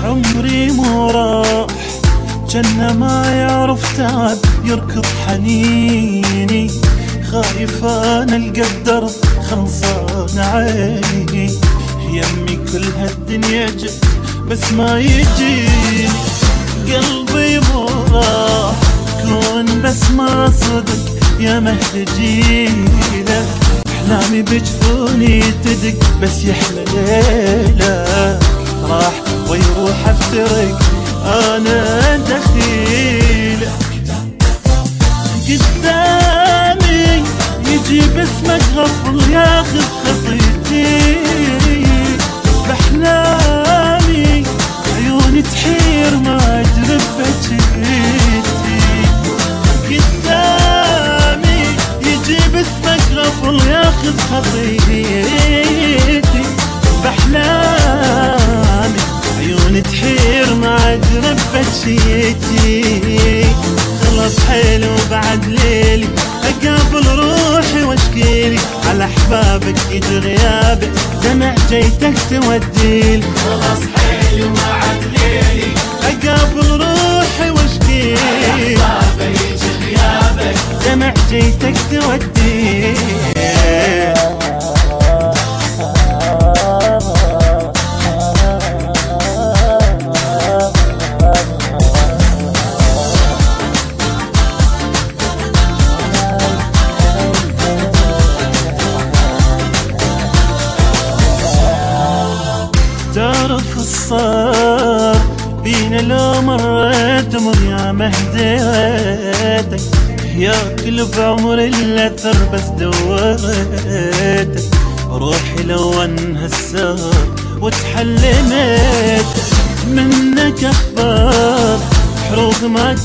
عمري مو راح جنة ما يعرف تعب يركض حنيني، خايف انا القى الدرب خلصان عيني، يمي كل هالدنيا جت بس ما يجيني، قلبي مو راح كون بس ما صدق يا مهد جيلك، احلامي بجفوني تدق بس يحلى ليلك، راح ويروح افترق انا دخيلك، قدامي يجي باسمك غفل ياخذ خطيتي، باحلامي عيوني تحير ما ادري بجيتي، قدامي يجي باسمك غفل ياخذ خطيتي، باحلامي عيوني تحير ما ادري بجيتي، خلص حيلي وبعد ليلي اقابل روحي واشكيلي، على احبابك يجي غيابك دمع جيتك توديلي، خلص حيلي وبعد ليلي اقابل روحي واشكيلي، على احبابك يجي غيابك دمع جيتك توديلي. تعرف الصار بينا لو مريت مر يا مهديتك، ياكل بعمر الاثر بس دوريتك، روحي لو انهسر وتحلمت منك اخبار حروف ما